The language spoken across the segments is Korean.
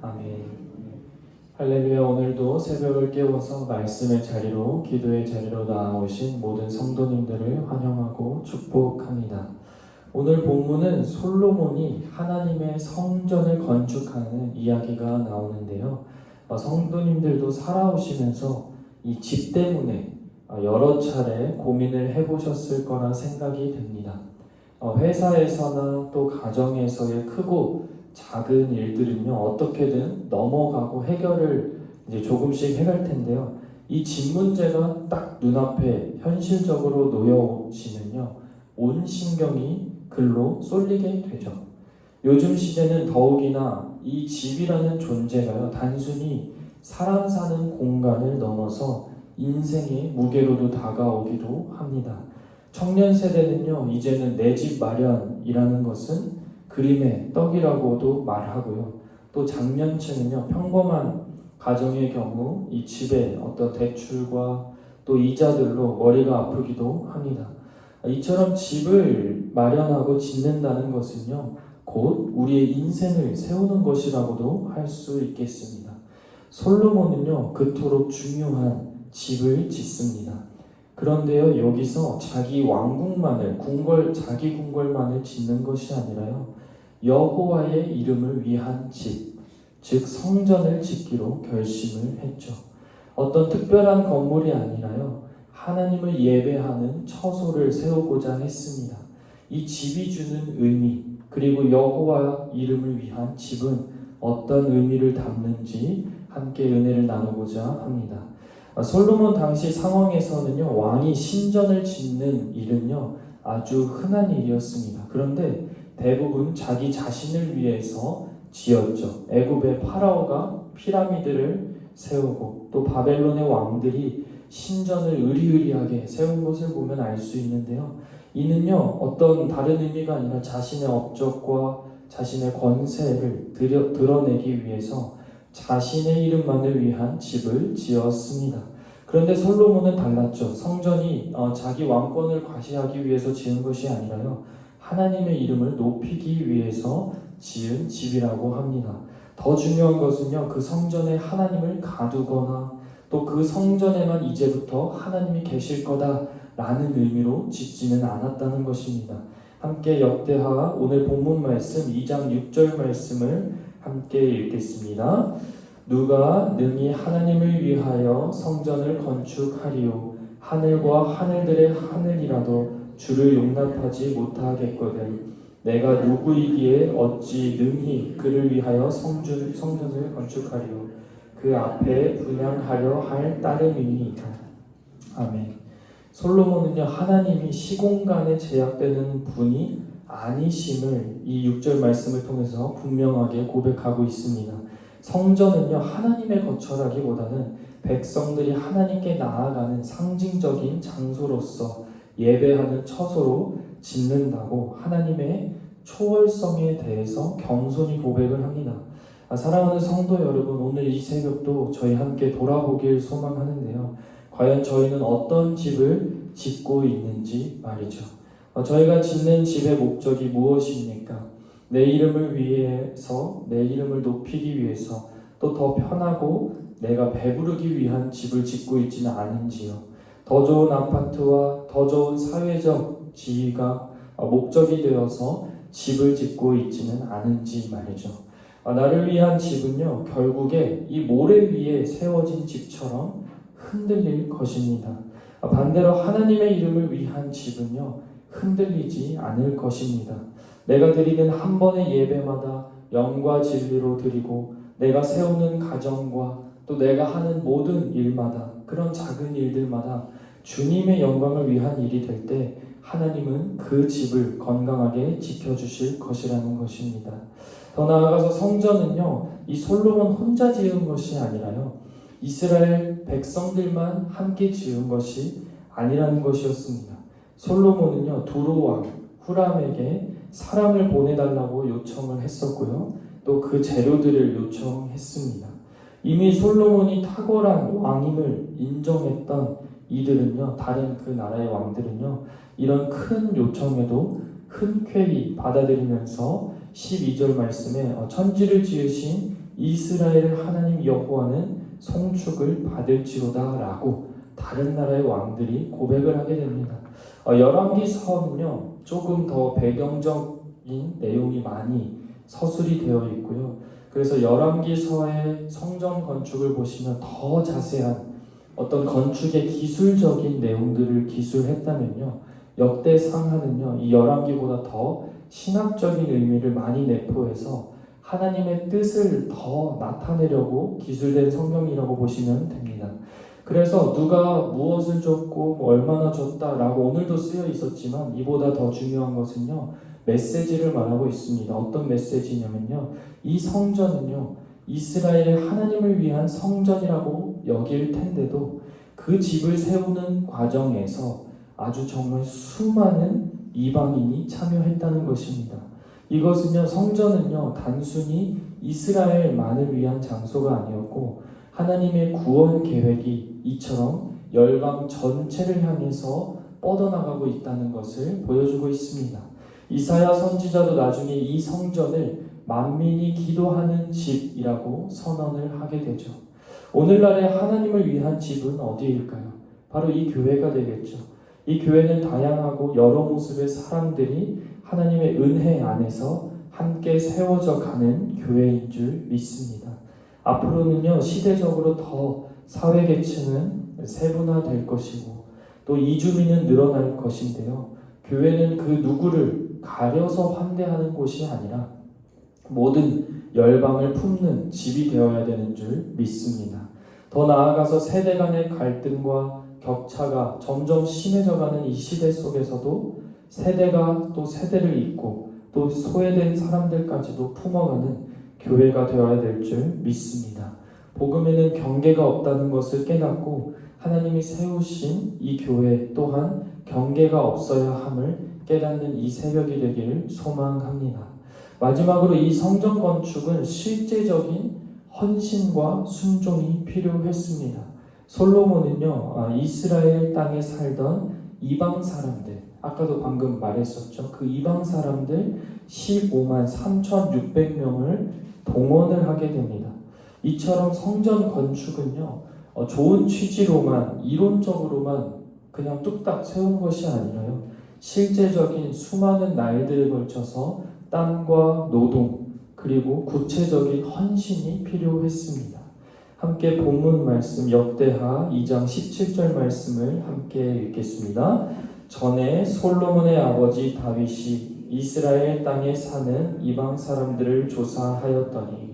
아멘. 할렐루야. 오늘도 새벽을 깨워서 말씀의 자리로, 기도의 자리로 나아오신 모든 성도님들을 환영하고 축복합니다. 오늘 본문은 솔로몬이 하나님의 성전을 건축하는 이야기가 나오는데요. 성도님들도 살아오시면서 이 집 때문에 여러 차례 고민을 해보셨을 거라 생각이 됩니다. 회사에서나 또 가정에서의 크고 작은 일들은요, 어떻게든 넘어가고 해결을 이제 조금씩 해갈 텐데요. 이 집 문제가 딱 눈앞에 현실적으로 놓여오시면요, 온 신경이 글로 쏠리게 되죠. 요즘 시대는 더욱이나 이 집이라는 존재가요, 단순히 사람 사는 공간을 넘어서 인생의 무게로도 다가오기도 합니다. 청년 세대는요, 이제는 내 집 마련이라는 것은 그림의 떡이라고도 말하고요. 또 장년층은요, 평범한 가정의 경우 이 집의 어떤 대출과 또 이자들로 머리가 아프기도 합니다. 이처럼 집을 마련하고 짓는다는 것은요, 곧 우리의 인생을 세우는 것이라고도 할 수 있겠습니다. 솔로몬은요, 그토록 중요한 집을 짓습니다. 그런데요, 여기서 자기 왕궁만을, 자기 궁궐만을 짓는 것이 아니라요, 여호와의 이름을 위한 집, 즉 성전을 짓기로 결심을 했죠. 어떤 특별한 건물이 아니라요, 하나님을 예배하는 처소를 세우고자 했습니다. 이 집이 주는 의미, 그리고 여호와 이름을 위한 집은 어떤 의미를 담는지 함께 은혜를 나누고자 합니다. 솔로몬 당시 상황에서는요, 왕이 신전을 짓는 일은요, 아주 흔한 일이었습니다. 그런데 대부분 자기 자신을 위해서 지었죠. 애굽의 파라오가 피라미드를 세우고 또 바벨론의 왕들이 신전을 의리의리하게 세운 것을 보면 알 수 있는데요. 이는요, 어떤 다른 의미가 아니라 자신의 업적과 자신의 권세를 드러내기 위해서 자신의 이름만을 위한 집을 지었습니다. 그런데 솔로몬은 달랐죠. 성전이 자기 왕권을 과시하기 위해서 지은 것이 아니라요, 하나님의 이름을 높이기 위해서 지은 집이라고 합니다. 더 중요한 것은요, 그 성전에 하나님을 가두거나 또 그 성전에만 이제부터 하나님이 계실 거다라는 의미로 짓지는 않았다는 것입니다. 함께 역대하 오늘 본문 말씀 2장 6절 말씀을 함께 읽겠습니다. 누가 능히 하나님을 위하여 성전을 건축하리요, 하늘과 하늘들의 하늘이라도 주를 용납하지 못하겠거든. 내가 누구이기에 어찌 능히 그를 위하여 성전을 건축하리요, 그 앞에 분향하려 할 따름이니이다. 아멘. 솔로몬은요, 하나님이 시공간에 제약되는 분이 아니심을 이 6절 말씀을 통해서 분명하게 고백하고 있습니다. 성전은요, 하나님의 거처라기보다는 백성들이 하나님께 나아가는 상징적인 장소로서 예배하는 처소로 짓는다고 하나님의 초월성에 대해서 겸손히 고백을 합니다. 사랑하는 성도 여러분, 오늘 이 새벽도 저희 함께 돌아보길 소망하는데요. 과연 저희는 어떤 집을 짓고 있는지 말이죠. 저희가 짓는 집의 목적이 무엇입니까? 내 이름을 위해서, 내 이름을 높이기 위해서, 또 더 편하고 내가 배부르기 위한 집을 짓고 있지는 않은지요. 더 좋은 아파트와 더 좋은 사회적 지위가 목적이 되어서 집을 짓고 있지는 않은지 말이죠. 나를 위한 집은요, 결국에 이 모래 위에 세워진 집처럼 흔들릴 것입니다. 반대로 하나님의 이름을 위한 집은요, 흔들리지 않을 것입니다. 내가 드리는 한 번의 예배마다 영과 진리로 드리고, 내가 세우는 가정과 또 내가 하는 모든 일마다, 그런 작은 일들마다 주님의 영광을 위한 일이 될 때 하나님은 그 집을 건강하게 지켜주실 것이라는 것입니다. 더 나아가서 성전은요, 이 솔로몬 혼자 지은 것이 아니라요, 이스라엘 백성들만 함께 지은 것이 아니라는 것이었습니다. 솔로몬은요, 두로 왕 후람에게 사람을 보내달라고 요청을 했었고요, 또 그 재료들을 요청했습니다. 이미 솔로몬이 탁월한 왕임을 인정했던 이들은요, 다른 그 나라의 왕들은요, 이런 큰 요청에도 흔쾌히 받아들이면서 12절 말씀에 천지를 지으신 이스라엘 하나님 여호와는 송축을 받을지로다 라고 다른 나라의 왕들이 고백을 하게 됩니다. 열왕기서는요 조금 더 배경적인 내용이 많이 서술이 되어 있고요. 그래서 열왕기서의 성전 건축을 보시면 더 자세한 어떤 건축의 기술적인 내용들을 기술했다면요, 역대상하는요 이 열왕기보다 더 신학적인 의미를 많이 내포해서 하나님의 뜻을 더 나타내려고 기술된 성경이라고 보시면 됩니다. 그래서 누가 무엇을 줬고 얼마나 줬다라고 오늘도 쓰여 있었지만 이보다 더 중요한 것은요 메시지를 말하고 있습니다. 어떤 메시지냐면요, 이 성전은요 이스라엘의 하나님을 위한 성전이라고 여길 텐데도 그 집을 세우는 과정에서 아주 정말 수많은 이방인이 참여했다는 것입니다. 이것은요, 성전은요 단순히 이스라엘만을 위한 장소가 아니었고 하나님의 구원 계획이 이처럼 열방 전체를 향해서 뻗어나가고 있다는 것을 보여주고 있습니다. 이사야 선지자도 나중에 이 성전을 만민이 기도하는 집이라고 선언을 하게 되죠. 오늘날의 하나님을 위한 집은 어디일까요? 바로 이 교회가 되겠죠. 이 교회는 다양하고 여러 모습의 사람들이 하나님의 은혜 안에서 함께 세워져 가는 교회인 줄 믿습니다. 앞으로는요 시대적으로 더 사회계층은 세분화될 것이고 또 이주민은 늘어날 것인데요, 교회는 그 누구를 가려서 환대하는 곳이 아니라 모든 열방을 품는 집이 되어야 되는 줄 믿습니다. 더 나아가서 세대 간의 갈등과 격차가 점점 심해져가는 이 시대 속에서도 세대가 또 세대를 잇고 또 소외된 사람들까지도 품어가는 교회가 되어야 될 줄 믿습니다. 복음에는 경계가 없다는 것을 깨닫고 하나님이 세우신 이 교회 또한 경계가 없어야 함을 깨닫는 이 새벽이 되기를 소망합니다. 마지막으로 이 성전 건축은 실제적인 헌신과 순종이 필요했습니다. 솔로몬은요 이스라엘 땅에 살던 이방 사람들, 아까도 방금 말했었죠. 그 이방 사람들 15만 3,600명을 동원을 하게 됩니다. 이처럼 성전 건축은요 좋은 취지로만 이론적으로만 그냥 뚝딱 세운 것이 아니라요 실제적인 수많은 날들에 걸쳐서 땀과 노동 그리고 구체적인 헌신이 필요했습니다. 함께 본문 말씀 역대하 2장 17절 말씀을 함께 읽겠습니다. 전에 솔로몬의 아버지 다윗이 이스라엘 땅에 사는 이방 사람들을 조사하였더니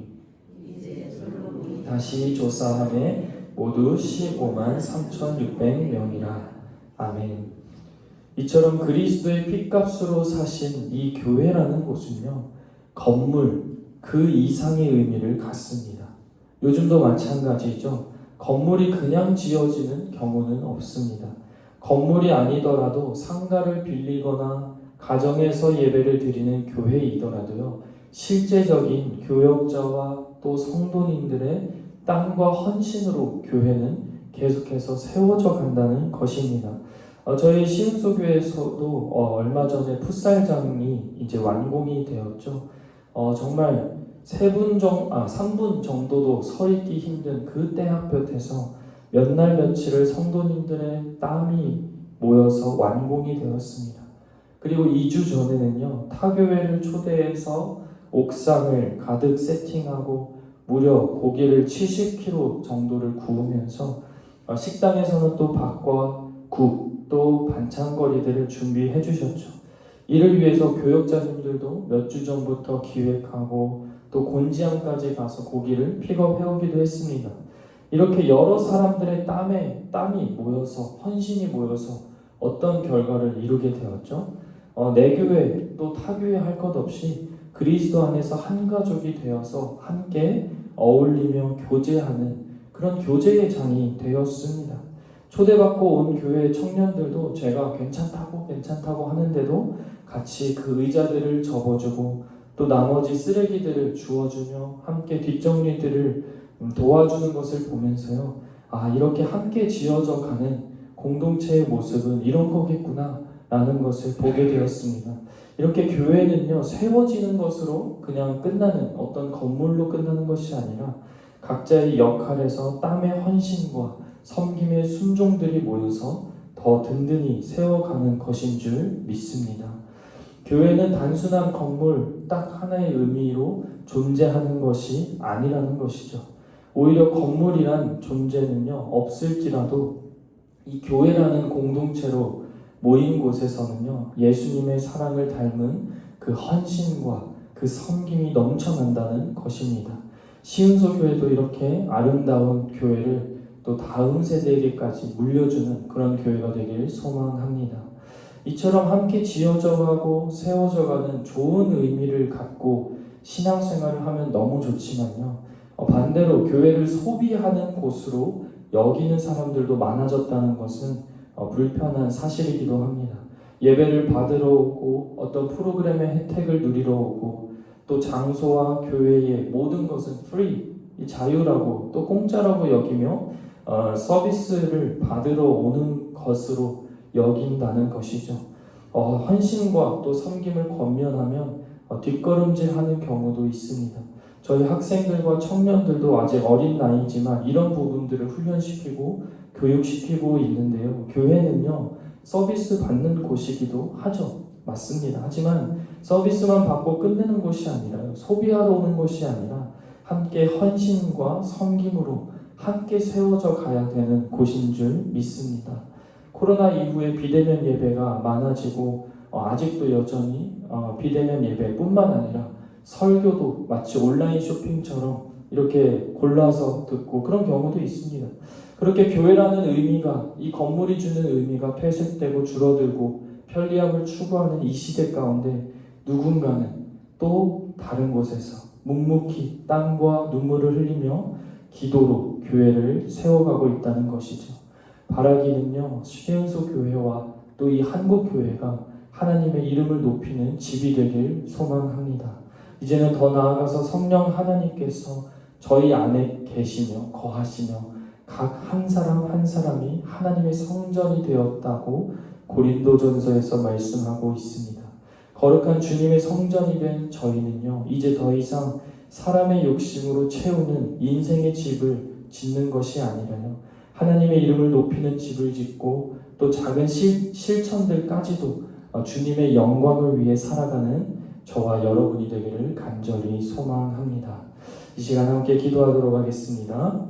다시 조사함에 모두 15만 3,600명이라. 아멘. 이처럼 그리스도의 핏값으로 사신 이 교회라는 곳은요 건물 그 이상의 의미를 갖습니다. 요즘도 마찬가지죠. 건물이 그냥 지어지는 경우는 없습니다. 건물이 아니더라도 상가를 빌리거나 가정에서 예배를 드리는 교회이더라도요 실제적인 교역자와 또 성도님들의 땀과 헌신으로 교회는 계속해서 세워져 간다는 것입니다. 저희 시흥소교회에서도 얼마 전에 풋살장이 이제 완공이 되었죠. 정말 3분 정도도 서 있기 힘든 그 때학볕에서 몇 날 며칠을 성도님들의 땀이 모여서 완공이 되었습니다. 그리고 2주 전에는요 타교회를 초대해서 옥상을 가득 세팅하고 무려 고기를 70kg 정도를 구우면서 식당에서는 또 밥과 국, 또 반찬거리들을 준비해 주셨죠. 이를 위해서 교역자님들도 몇 주 전부터 기획하고 또 곤지암까지 가서 고기를 픽업해 오기도 했습니다. 이렇게 여러 사람들의 땀이 모여서 헌신이 모여서 어떤 결과를 이루게 되었죠? 내 교회 또 타교회 할 것 없이 그리스도 안에서 한 가족이 되어서 함께 어울리며 교제하는 그런 교제의 장이 되었습니다. 초대받고 온 교회 청년들도 제가 괜찮다고 하는데도 같이 그 의자들을 접어주고 또 나머지 쓰레기들을 주워주며 함께 뒷정리들을 도와주는 것을 보면서요 이렇게 함께 지어져 가는 공동체의 모습은 이런 거겠구나 라는 것을 보게 되었습니다. 이렇게 교회는요, 세워지는 것으로 그냥 끝나는 어떤 건물로 끝나는 것이 아니라 각자의 역할에서 땀의 헌신과 섬김의 순종들이 모여서 더 든든히 세워가는 것인 줄 믿습니다. 교회는 단순한 건물 딱 하나의 의미로 존재하는 것이 아니라는 것이죠. 오히려 건물이란 존재는요, 없을지라도 이 교회라는 공동체로 모인 곳에서는요, 예수님의 사랑을 닮은 그 헌신과 그 섬김이 넘쳐난다는 것입니다. 시흥소 교회도 이렇게 아름다운 교회를 또 다음 세대에게까지 물려주는 그런 교회가 되길 소망합니다. 이처럼 함께 지어져가고 세워져가는 좋은 의미를 갖고 신앙생활을 하면 너무 좋지만요, 반대로 교회를 소비하는 곳으로 여기는 사람들도 많아졌다는 것은 불편한 사실이기도 합니다. 예배를 받으러 오고 어떤 프로그램의 혜택을 누리러 오고 또 장소와 교회의 모든 것은 free, 자유라고 또 공짜라고 여기며 서비스를 받으러 오는 것으로 여긴다는 것이죠. 헌신과 또 섬김을 권면하면 뒷걸음질하는 경우도 있습니다. 저희 학생들과 청년들도 아직 어린 나이지만 이런 부분들을 훈련시키고 교육시키고 있는데요. 교회는요, 서비스 받는 곳이기도 하죠. 맞습니다. 하지만 서비스만 받고 끝내는 곳이 아니라요, 소비하러 오는 것이 아니라 함께 헌신과 섬김으로 함께 세워져 가야 되는 곳인 줄 믿습니다. 코로나 이후에 비대면 예배가 많아지고 아직도 여전히 비대면 예배뿐만 아니라 설교도 마치 온라인 쇼핑처럼 이렇게 골라서 듣고 그런 경우도 있습니다. 그렇게 교회라는 의미가, 이 건물이 주는 의미가 폐쇄되고 줄어들고 편리함을 추구하는 이 시대 가운데 누군가는 또 다른 곳에서 묵묵히 땀과 눈물을 흘리며 기도로 교회를 세워가고 있다는 것이죠. 바라기는요, 시흥소 교회와 또 이 한국 교회가 하나님의 이름을 높이는 집이 되길 소망합니다. 이제는 더 나아가서 성령 하나님께서 저희 안에 계시며 거하시며 각 한 사람 한 사람이 하나님의 성전이 되었다고 고린도전서에서 말씀하고 있습니다. 거룩한 주님의 성전이 된 저희는요, 이제 더 이상 사람의 욕심으로 채우는 인생의 집을 짓는 것이 아니라요, 하나님의 이름을 높이는 집을 짓고 또 작은 실천들까지도 주님의 영광을 위해 살아가는 저와 여러분이 되기를 간절히 소망합니다. 이 시간 함께 기도하도록 하겠습니다.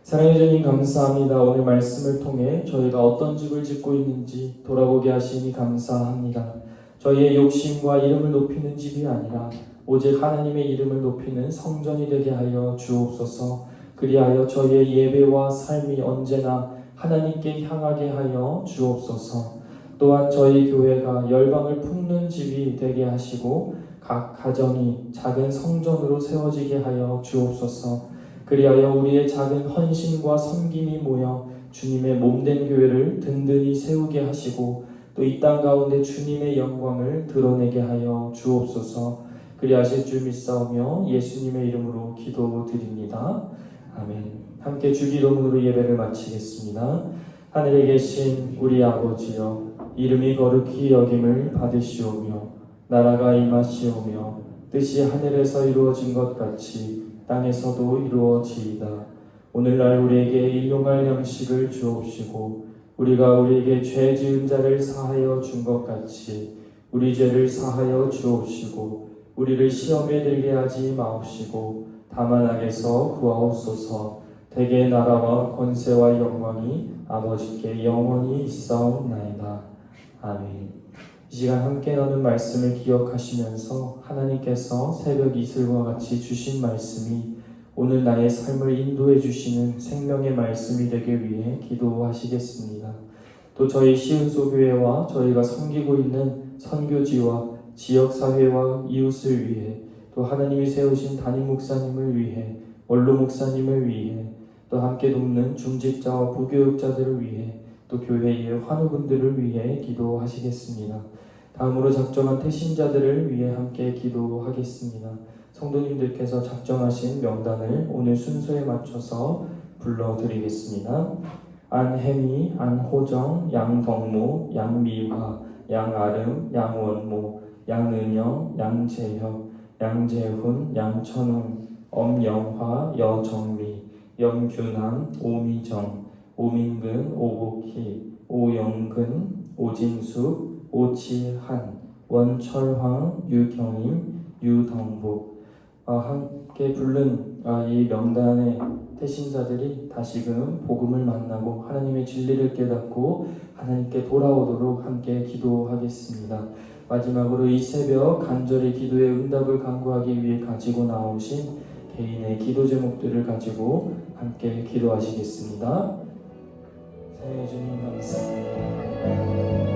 사랑해 주님 감사합니다. 오늘 말씀을 통해 저희가 어떤 집을 짓고 있는지 돌아보게 하시니 감사합니다. 저희의 욕심과 이름을 높이는 집이 아니라 오직 하나님의 이름을 높이는 성전이 되게 하여 주옵소서. 그리하여 저희의 예배와 삶이 언제나 하나님께 향하게 하여 주옵소서. 또한 저희 교회가 열방을 품는 집이 되게 하시고 각 가정이 작은 성전으로 세워지게 하여 주옵소서. 그리하여 우리의 작은 헌신과 섬김이 모여 주님의 몸된 교회를 든든히 세우게 하시고 또 이 땅 가운데 주님의 영광을 드러내게 하여 주옵소서. 그리하실 줄 믿사오며 예수님의 이름으로 기도드립니다. 아멘. 함께 주기도문으로 예배를 마치겠습니다. 하늘에 계신 우리 아버지여, 이름이 거룩히 여김을 받으시오며 나라가 임하시오며 뜻이 하늘에서 이루어진 것 같이 땅에서도 이루어지이다. 오늘날 우리에게 일용할 양식을 주옵시고 우리가 우리에게 죄 지은 자를 사하여 준 것 같이 우리 죄를 사하여 주옵시고 우리를 시험에 들게 하지 마옵시고 다만 악에서 구하옵소서. 대개의 나라와 권세와 영광이 아버지께 영원히 있사옵나이다. 아멘. 이 시간 함께 나눈 말씀을 기억하시면서 하나님께서 새벽 이슬과 같이 주신 말씀이 오늘 나의 삶을 인도해 주시는 생명의 말씀이 되기 위해 기도하시겠습니다. 또 저희 시흥소 교회와 저희가 섬기고 있는 선교지와 지역사회와 이웃을 위해 또 하나님이 세우신 담임 목사님을 위해 원로 목사님을 위해 또 함께 돕는 중직자와 부교육자들을 위해 또 교회의 환우분들을 위해 기도하시겠습니다. 다음으로 작정한 태신자들을 위해 함께 기도하겠습니다. 성도님들께서 작정하신 명단을 오늘 순서에 맞춰서 불러드리겠습니다. 안혜미, 안호정, 양덕무, 양미화, 양아름, 양원모, 양은영, 양재혁, 양재훈, 양천웅, 엄영화, 여정미, 염균함, 오미정, 오민근, 오복희, 오영근, 오진숙, 오칠한, 원철황, 유경임, 유덕복. 함께 부른 이 명단의 태신자들이 다시금 복음을 만나고 하나님의 진리를 깨닫고 하나님께 돌아오도록 함께 기도하겠습니다. 마지막으로 이 새벽 간절히 기도의 응답을 간구하기 위해 가지고 나오신 개인의 기도 제목들을 가지고 함께 기도하시겠습니다. 사랑해 주님 감사합니다.